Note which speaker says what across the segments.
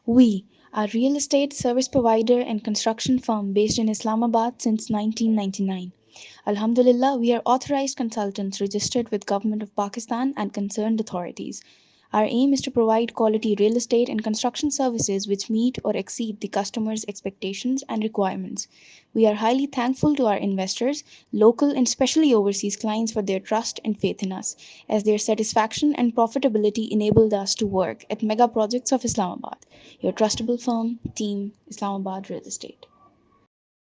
Speaker 1: We are real estate service provider and construction firm based in Islamabad since 1999. Alhamdulillah, we are authorized consultants registered with Government of Pakistan and concerned authorities. Our aim is to provide quality real estate and construction services which meet or exceed the customer's expectations and requirements. We are highly thankful to our investors, local and especially overseas clients for their trust and faith in us, as their satisfaction and profitability enabled us to work at mega projects of Islamabad. Your trustable firm, Team Islamabad Real Estate.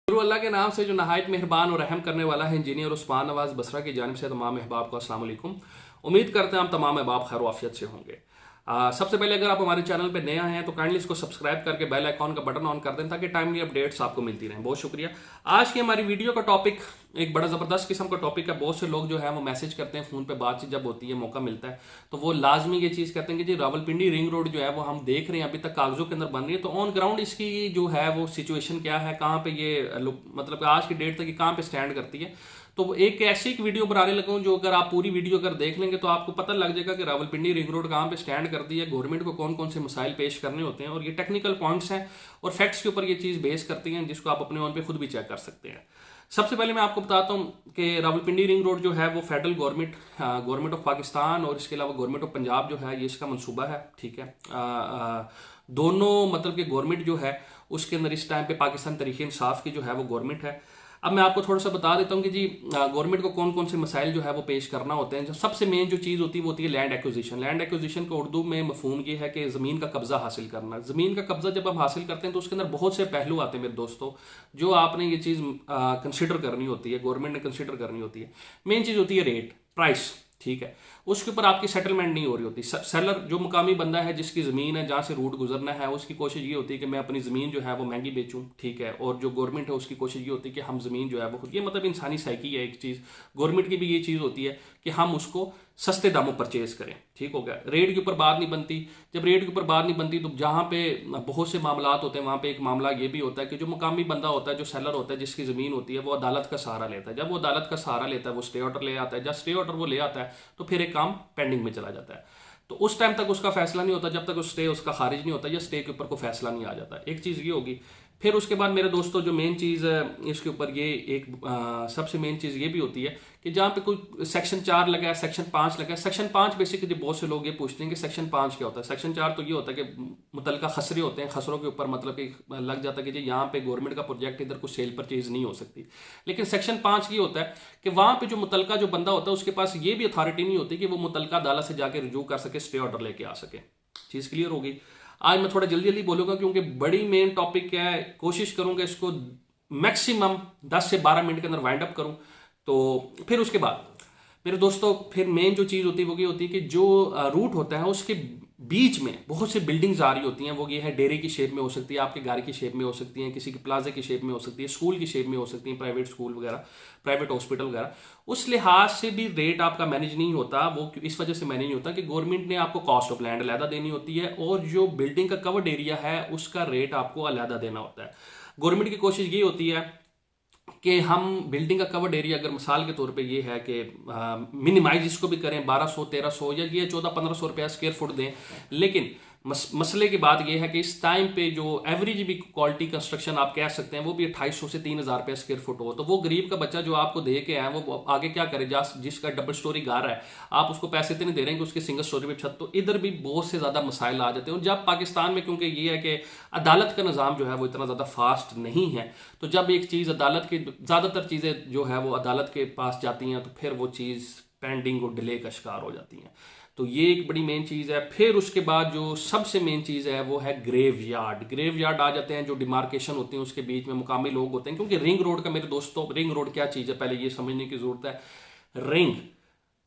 Speaker 2: गुरु अल्लाह के नाम से जो नहायत मेहरबान और रहम करने वाला है, इंजीनियर उस्मान नवाज बसरा की जानिब से तमाम अहबाब को अस्सलाम वालेकुम। उम्मीद करते हैं हम तमाम अहबाब खैर आफियत से होंगे। सबसे पहले अगर आप हमारे चैनल पे नए आए हैं तो काइंडली इसको सब्सक्राइब करके बेल आइकॉन का बटन ऑन कर दें ताकि टाइमली अपडेट्स आपको मिलती रहें। बहुत शुक्रिया। आज की हमारी वीडियो का टॉपिक एक बड़ा ज़बरदस्त किस्म का टॉपिक है। बहुत से लोग जो है वो मैसेज करते हैं, फ़ोन पे बातचीत जब होती है, मौका मिलता है तो वो लाजमी ये चीज़ कहते हैं कि जी रावलपिंडी रिंग रोड जो है वो हम देख रहे हैं अभी तक कागजों के अंदर बन रही है, तो ऑन ग्राउंड इसकी जो है वो सिचुएशन क्या है, कहाँ पे ये मतलब आज की डेट तक ये कहाँ पे स्टैंड करती है। तो एक ऐसी एक वीडियो बनाने लगा हूं जो अगर आप पूरी वीडियो अगर देख लेंगे तो आपको पता लग जाएगा कि रावलपिंडी रिंग रोड कहाँ पे स्टैंड करती है, गवर्नमेंट को कौन कौन से मसाइल पेश करने होते हैं, और ये टेक्निकल पॉइंट्स हैं और फैक्ट्स के ऊपर ये चीज़ बेस करती हैं जिसको आप अपने ओन पे खुद भी चेक कर सकते हैं। सबसे पहले मैं आपको बताता हूँ कि रावलपिंडी रिंग रोड जो है वो फेडरल गवर्नमेंट ऑफ पाकिस्तान और इसके अलावा गवर्नमेंट ऑफ पंजाब जो है ये इसका मनसूबा है। ठीक है, दोनों मतलब कि गवर्नमेंट जो है उसके अंदर इस टाइम पे पाकिस्तान तहरीक इंसाफ की जो है वो गवर्नमेंट है। अब मैं आपको थोड़ा सा बता देता हूँ कि जी गवर्नमेंट को कौन कौन से मसाइल जो है वो पेश करना होते हैं। जो सबसे मेन जो चीज़ होती है वो होती है लैंड एक्विजिशन। लैंड एक्विजिशन को उर्दू में मफहूम ये है कि ज़मीन का कब्जा हासिल करना। ज़मीन का कब्जा जब हम हासिल करते हैं तो उसके अंदर बहुत से पहलू आते हैं मेरे दोस्तों, जो आपने ये चीज़ कंसिडर करनी होती है, गवर्नमेंट ने कंसिडर करनी होती है। मेन चीज़ होती है रेट, प्राइस। ठीक है, उसके ऊपर आपकी सेटलमेंट नहीं हो रही होती। सेलर जो मुकामी बंदा है जिसकी ज़मीन है, जहाँ से रूट गुजरना है, उसकी कोशिश ये होती है कि मैं अपनी ज़मीन जो है वो महंगी बेचूं। ठीक है, और जो गवर्नमेंट है उसकी कोशिश ये होती है कि हम ज़मीन जो है वो खुद, ये मतलब इंसानी साइकी है एक चीज़। गवर्नमेंट की भी ये चीज़ होती है कि हम उसको सस्ते दामों परचेज करें। ठीक हो गया, रेट के ऊपर बात नहीं बनती। जब रेट के ऊपर बात नहीं बनती तो जहाँ पे बहुत से मामला होते हैं वहाँ पे एक मामला ये भी होता है कि जो मुकामी बंदा होता है, जो सेलर होता है, जिसकी ज़मीन होती है, वो अदालत का सहारा लेता है। जब वो अदालत का सहारा लेता है वो स्टे ऑर्डर ले आता है। जब स्टे ऑर्डर वो ले आता है तो फिर एक काम पेंडिंग में चला जाता है। तो उस टाइम तक उसका फैसला नहीं होता जब तक उस स्टे उसका खारिज नहीं होता या स्टे के ऊपर कोई फैसला नहीं आ जाता। एक चीज़ ये होगी। फिर उसके बाद मेरे दोस्तों जो मेन चीज़ इसके ऊपर ये एक सबसे मेन चीज़ ये भी होती है कि जहाँ पे कोई सेक्शन 4 लगा है, सेक्शन 5 लगा है। सेक्शन 5 बेसिकली बहुत से लोग ये पूछते हैं कि सेक्शन 5 क्या होता है। सेक्शन 4 तो ये होता है कि मुतलका खसरे होते हैं, खसरों के ऊपर मतलब कि लग जाता है कि जी यहाँ पे गवर्नमेंट का प्रोजेक्ट इधर कुछ सेल परचेज नहीं हो सकती। लेकिन सेक्शन 5 ये होता है कि वहाँ पे जो मुतलका जो बंदा होता है उसके पास ये भी अथॉरिटी नहीं होती कि वो मुतलका अदालत से जाके रिजू कर सके, स्टे ऑर्डर लेके आ सके। चीज़ क्लियर होगी। आज मैं थोड़ा जल्दी जल्दी बोलूंगा क्योंकि बड़ी मेन टॉपिक क्या है, कोशिश करूंगा इसको मैक्सिमम 10 से 12 मिनट के अंदर वाइंड अप करूं। तो फिर उसके बाद मेरे दोस्तों फिर मेन जो चीज़ होती है वो ये होती है कि जो रूट होता है उसके बीच में बहुत सी बिल्डिंग्स आ रही होती हैं। वो ये है डेरे की शेप में हो सकती है, आपके घर की शेप में हो सकती हैं, किसी के प्लाजे की शेप में हो सकती है, स्कूल की शेप में हो सकती है, प्राइवेट स्कूल वगैरह, प्राइवेट हॉस्पिटल वगैरह। उस लिहाज से भी रेट आपका मैनेज नहीं होता। वो इस वजह से मैनेज नहीं होता कि गवर्नमेंट ने आपको कॉस्ट ऑफ लैंड अलहदा देनी होती है और जो बिल्डिंग का कवर्ड एरिया है उसका रेट आपको अलहदा देना होता है। गवर्नमेंट की कोशिश ये होती है कि हम बिल्डिंग का कवर्ड एरिया अगर मिसाल के तौर पे ये है कि मिनिमाइज इसको भी करें 1200-1300 या ये 1400-1500 रुपया स्क्वायर फुट दें। लेकिन मसले की बात यह है कि इस टाइम पे जो एवरेज भी क्वालिटी कंस्ट्रक्शन आप कह सकते हैं वो भी 2800 से 3000 रुपया स्क्वायर फुट हो, तो वो गरीब का बच्चा जो आपको दे के आए वो आगे क्या करे, जिसका डबल स्टोरी घर है आप उसको पैसे तो नहीं दे रहे हैं कि उसके सिंगल स्टोरी पे छत। तो इधर भी बहुत से ज़्यादा मसाइल आ जाते हैं। और जब पाकिस्तान में क्योंकि ये है कि अदालत का निज़ाम जो है वो इतना ज़्यादा फास्ट नहीं है, तो जब एक चीज़ अदालत की ज़्यादातर चीज़ें जो है वो अदालत के पास जाती हैं तो फिर वो चीज़ पेंडिंग और डिले का शिकार हो जाती हैं। तो ये एक बड़ी मेन चीज़ है। फिर उसके बाद जो सबसे मेन चीज़ है वो है ग्रेव यार्ड। ग्रेव यार्ड आ जाते हैं, जो डिमार्केशन होती है उसके बीच में मुकामी लोग होते हैं। क्योंकि रिंग रोड का मेरे दोस्तों, रिंग रोड क्या चीज़ है पहले ये समझने की जरूरत है। रिंग,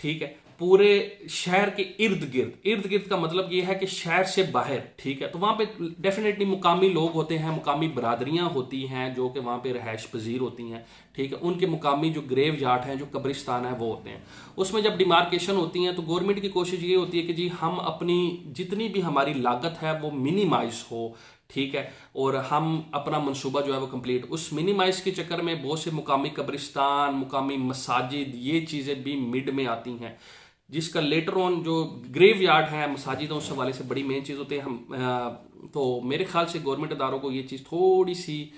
Speaker 2: ठीक है, पूरे शहर के इर्द गिर्द का मतलब ये है कि शहर से बाहर। ठीक है, तो वहाँ पे डेफिनेटली मुकामी लोग होते हैं, मुकामी बरादरियाँ होती हैं जो कि वहाँ पे रहायश पजीर होती हैं। ठीक है, उनके मुकामी जो ग्रेव यार्ड हैं, जो कब्रिस्तान है, वो होते हैं। उसमें जब डिमार्केशन होती हैं तो गवर्नमेंट की कोशिश ये होती है कि जी हम अपनी जितनी भी हमारी लागत है वो मिनिमाइज हो, ठीक है, और हम अपना मंसूबा जो है वो कंप्लीट, उस मिनिमाइज के चक्कर में बहुत से मुकामी कब्रिस्तान, मुकामी मसाजिद, ये चीज़ें भी मिड में आती हैं, जिसका लेटर ऑन जो ग्रेव यार्ड है, मसाजिद, उस हवाले से बड़ी मेन चीज़ होती है। तो मेरे ख्याल से गवर्नमेंट अदारों को ये चीज़ थोड़ी सी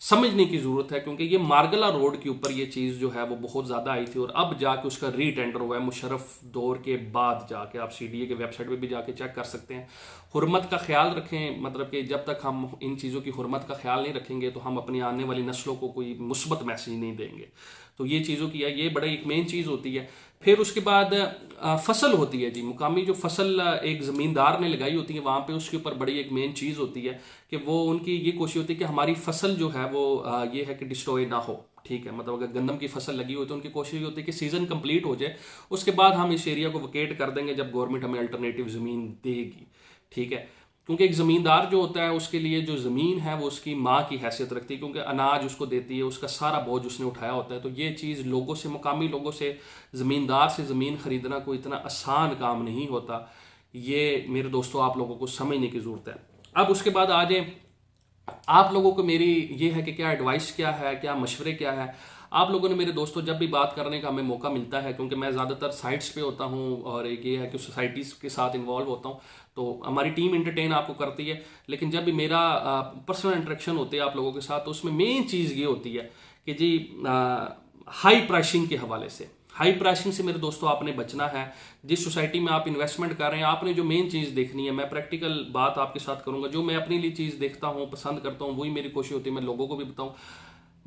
Speaker 2: समझने की ज़रूरत है, क्योंकि ये मार्गला रोड के ऊपर ये चीज़ जो है वो बहुत ज़्यादा आई थी और अब जाके उसका रीटेंडर हुआ है मुशर्रफ दौर के बाद। जाके आप CDA के वेबसाइट पे भी जाके चेक कर सकते हैं। हुर्मत का ख्याल रखें, मतलब कि जब तक हम इन चीज़ों की हुर्मत का ख्याल नहीं रखेंगे तो हम अपनी आने वाली नस्लों को कोई मुस्बत मैसेज नहीं देंगे। तो ये चीज़ों की है, ये बड़ा एक मेन चीज़ होती है। फिर उसके बाद फसल होती है जी, मुकामी जो फसल एक ज़मींदार ने लगाई होती है वहाँ पे, उसके ऊपर बड़ी एक मेन चीज़ होती है कि वो उनकी ये कोशिश होती है कि हमारी फसल जो है वो ये है कि डिस्ट्रॉय ना हो, ठीक है। मतलब अगर गंदम की फसल लगी हुई तो उनकी कोशिश होती है कि सीज़न कंप्लीट हो जाए, उसके बाद हम इस एरिया को वकेट कर देंगे जब गवर्नमेंट हमें अल्टरनेटिव ज़मीन देगी, ठीक है। क्योंकि एक ज़मींदार जो होता है उसके लिए जो ज़मीन है वो उसकी माँ की हैसियत रखती है, क्योंकि अनाज उसको देती है, उसका सारा बोझ उसने उठाया होता है। तो ये चीज़ लोगों से, मुकामी लोगों से, ज़मींदार से ज़मीन ख़रीदना कोई इतना आसान काम नहीं होता। ये मेरे दोस्तों आप लोगों को समझने की ज़रूरत है। अब उसके बाद आ जाए, आप लोगों को मेरी ये है कि क्या एडवाइस क्या है, क्या मशवरे क्या है। आप लोगों ने मेरे दोस्तों जब भी बात करने का हमें मौका मिलता है, क्योंकि मैं ज़्यादातर साइट्स पे होता हूँ और एक ये है कि सोसाइटीज़ के साथ इन्वॉल्व होता हूँ, तो हमारी टीम इंटरटेन आपको करती है। लेकिन जब भी मेरा पर्सनल इंटरेक्शन होते हैं आप लोगों के साथ, तो उसमें मेन चीज़ ये होती है कि जी हाई प्राइसिंग के हवाले से, हाई प्राइसिंग से मेरे दोस्तों आपने बचना है। जिस सोसाइटी में आप इन्वेस्टमेंट कर रहे हैं, आपने जो मेन चीज़ देखनी है, मैं प्रैक्टिकल बात आपके साथ करूंगा, जो मैं अपने लिए चीज़ देखता हूँ, पसंद करता हूँ, वही मेरी कोशिश होती है मैं लोगों को भी बताऊँ।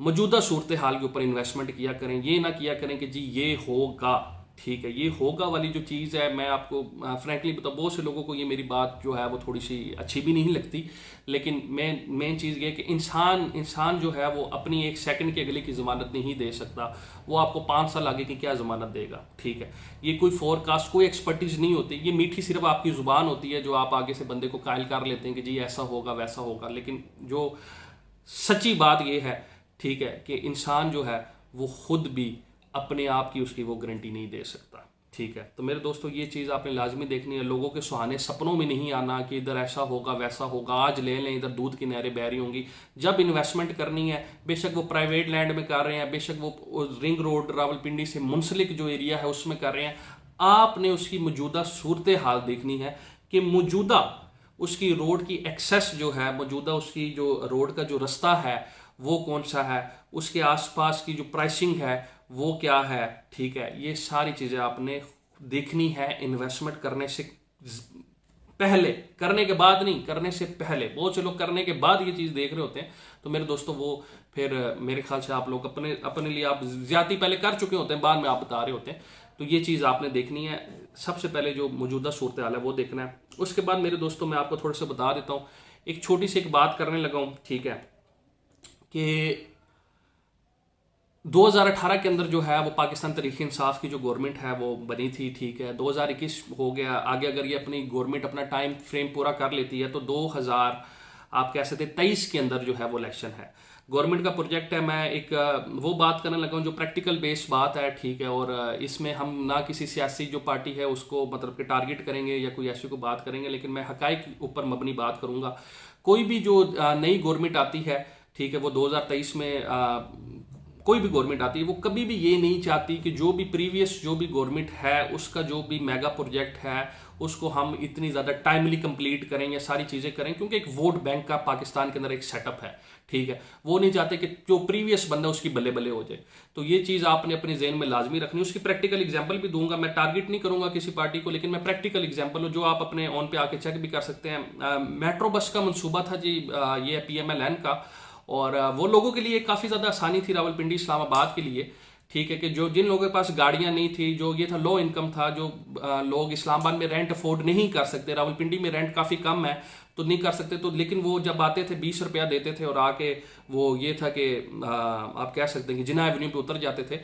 Speaker 2: मौजूदा सूरत हाल के ऊपर इन्वेस्टमेंट किया करें, ये ना किया करें कि जी ये होगा, ठीक है। ये होगा वाली जो चीज़ है, मैं आपको फ्रैंकली बताऊँ, बहुत से लोगों को ये मेरी बात जो है वो थोड़ी सी अच्छी भी नहीं लगती, लेकिन मेन चीज़ ये है कि इंसान जो है वो अपनी एक सेकंड के अगले की ज़मानत नहीं दे सकता। वो आपको 5 साल आगे की क्या ज़मानत देगा, ठीक है। ये कोई फोरकास्ट, कोई एक्सपर्टीज़ नहीं होती, ये मीठी सिर्फ आपकी ज़ुबान होती है जो आप आगे से बंदे को कायल कर लेते हैं कि जी ऐसा होगा वैसा होगा। लेकिन जो सच्ची बात ये है, ठीक है, कि इंसान जो है वो खुद भी अपने आप की उसकी वो गारंटी नहीं दे सकता, ठीक है। तो मेरे दोस्तों ये चीज़ आपने लाजमी देखनी है। लोगों के सुहाने सपनों में नहीं आना कि इधर ऐसा होगा वैसा होगा, आज ले लें, इधर दूध की नहरें बह रही होंगी। जब इन्वेस्टमेंट करनी है, बेशक वो प्राइवेट लैंड में कर रहे हैं, बेशक वो रिंग रोड रावलपिंडी से मुंसलिक जो एरिया है उसमें कर रहे हैं, आपने उसकी मौजूदा सूरत हाल देखनी है कि मौजूदा उसकी रोड की एक्सेस जो है, मौजूदा उसकी जो रोड का जो रास्ता है वो कौन सा है, उसके आसपास की जो प्राइसिंग है वो क्या है, ठीक है। ये सारी चीज़ें आपने देखनी है इन्वेस्टमेंट करने से पहले, करने के बाद नहीं, करने से पहले। बहुत से लोग करने के बाद ये चीज़ देख रहे होते हैं। तो मेरे दोस्तों वो फिर मेरे ख्याल से आप लोग अपने लिए आप ज्यादा पहले कर चुके होते हैं, बाद में आप बता रहे होते हैं। तो ये चीज़ आपने देखनी है। सबसे पहले जो मौजूदा सूरत हाल है वो देखना है। उसके बाद मेरे दोस्तों मैं आपको थोड़ा सा बता देता हूँ, एक छोटी सी एक बात करने लगा हूँ, ठीक है, कि 2018 के अंदर जो है वो पाकिस्तान तहरीक इंसाफ की जो गवर्नमेंट है वो बनी थी, ठीक है। 2021 हो गया, आगे अगर ये अपनी गवर्नमेंट अपना टाइम फ्रेम पूरा कर लेती है तो 2000 आप कह सकते हैं 23 के अंदर जो है वो इलेक्शन है। गवर्नमेंट का प्रोजेक्ट है। मैं एक वो बात करने लगा हूँ जो प्रैक्टिकल बेस्ड बात है, ठीक है। और इसमें हम ना किसी सियासी जो पार्टी है उसको मतलब कि टारगेट करेंगे या कोई ऐसी को बात करेंगे, लेकिन मैं हकाइक ऊपर मबनी बात करूँगा। कोई भी जो नई गवर्नमेंट आती है, ठीक है, वो 2023 में कोई भी गवर्नमेंट आती है वो कभी भी ये नहीं चाहती कि जो भी प्रीवियस जो भी गवर्नमेंट है उसका जो भी मेगा प्रोजेक्ट है उसको हम इतनी ज़्यादा टाइमली कंप्लीट करें या सारी चीज़ें करें, क्योंकि एक वोट बैंक का पाकिस्तान के अंदर एक सेटअप है, ठीक है। वो नहीं चाहते कि जो प्रीवियस बंदा उसकी बल्ले बल्ले हो जाए। तो ये चीज़ आपने अपने जहन में लाजमी रखनी है। उसकी प्रैक्टिकल एग्जाम्पल भी दूंगा, मैं टारगेट नहीं करूंगा किसी पार्टी को, लेकिन मैं प्रैक्टिकल एग्जाम्पल जो आप अपने ऑन पे आके चेक भी कर सकते हैं। मेट्रो बस का मनसूबा था जी, ये PMLN का, और वो लोगों के लिए काफ़ी ज़्यादा आसानी थी रावलपिंडी इस्लामाबाद के लिए, ठीक है, कि जो जिन लोगों के पास गाड़ियां नहीं थी, जो ये था लो इनकम था, जो लोग इस्लामाबाद में रेंट अफोर्ड नहीं कर सकते, रावलपिंडी में रेंट काफ़ी कम है तो नहीं कर सकते, तो लेकिन वो जब आते थे 20 रुपया देते थे और आके वो ये था कि आप कह सकते हैं कि जिन्ना एवेन्यू पे उतर जाते थे।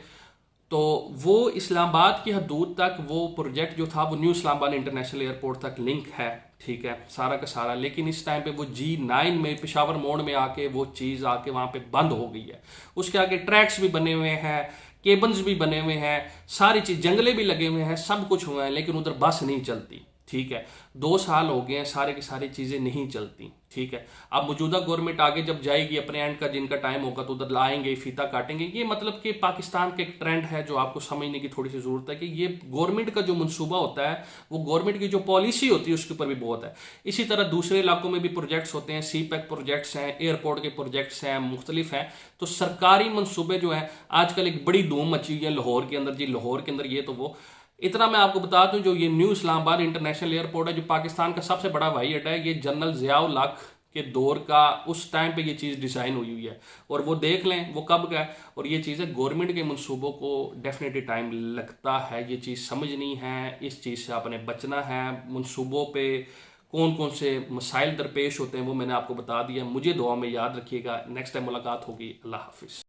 Speaker 2: तो वो इस्लामाबाद की हदूद तक वो प्रोजेक्ट जो था वो न्यू इस्लामाबाद इंटरनेशनल एयरपोर्ट तक लिंक है, ठीक है, सारा का सारा। लेकिन इस टाइम पे वो G9 में पेशावर मोड़ में आके वो चीज़ आके वहाँ पे बंद हो गई है। उसके आगे ट्रैक्स भी बने हुए हैं, केबल्स भी बने हुए हैं, सारी चीज़, जंगले भी लगे हुए हैं, सब कुछ हुआ है, लेकिन उधर बस नहीं चलती। ठीक है, 2 साल हो गए हैं, सारे की सारी चीज़ें नहीं चलती। ठीक है, अब मौजूदा गवर्नमेंट आगे जब जाएगी अपने एंड का, जिनका टाइम होगा तो उधर लाएंगे, फीता काटेंगे। ये मतलब कि पाकिस्तान का एक ट्रेंड है जो आपको समझने की थोड़ी सी ज़रूरत है कि ये गवर्नमेंट का जो मंसूबा होता है, वो गवर्नमेंट की जो पॉलिसी होती है उसके ऊपर भी बहुत है। इसी तरह दूसरे इलाकों में भी प्रोजेक्ट्स होते हैं, CPEC प्रोजेक्ट्स हैं, एयरपोर्ट के प्रोजेक्ट्स हैं, मुख्तलिफ हैं। तो सरकारी मनसूबे जो हैं, आजकल एक बड़ी धूम मची हुई है लाहौर के अंदर। जी लाहौर के अंदर ये तो वो, इतना मैं आपको बता दूं, जो ये न्यू इस्लामाबाद इंटरनेशनल एयरपोर्ट है, जो पाकिस्तान का सबसे बड़ा हवाई अड्डा है, ये जनरल ज़ियाउल हक के दौर का, उस टाइम पे ये चीज़ डिज़ाइन हुई है। और वो देख लें वो कब का है। और ये चीज़ है, गवर्नमेंट के मंसूबों को डेफिनेटली टाइम लगता है, ये चीज़ समझनी है, इस चीज़ से आपने बचना है। मंसूबों पे कौन कौन से मसाइल दरपेश होते हैं वो मैंने आपको बता दिया। मुझे दुआ में याद रखिएगा। नेक्स्ट टाइम मुलाकात होगी। अल्लाह हाफिज़।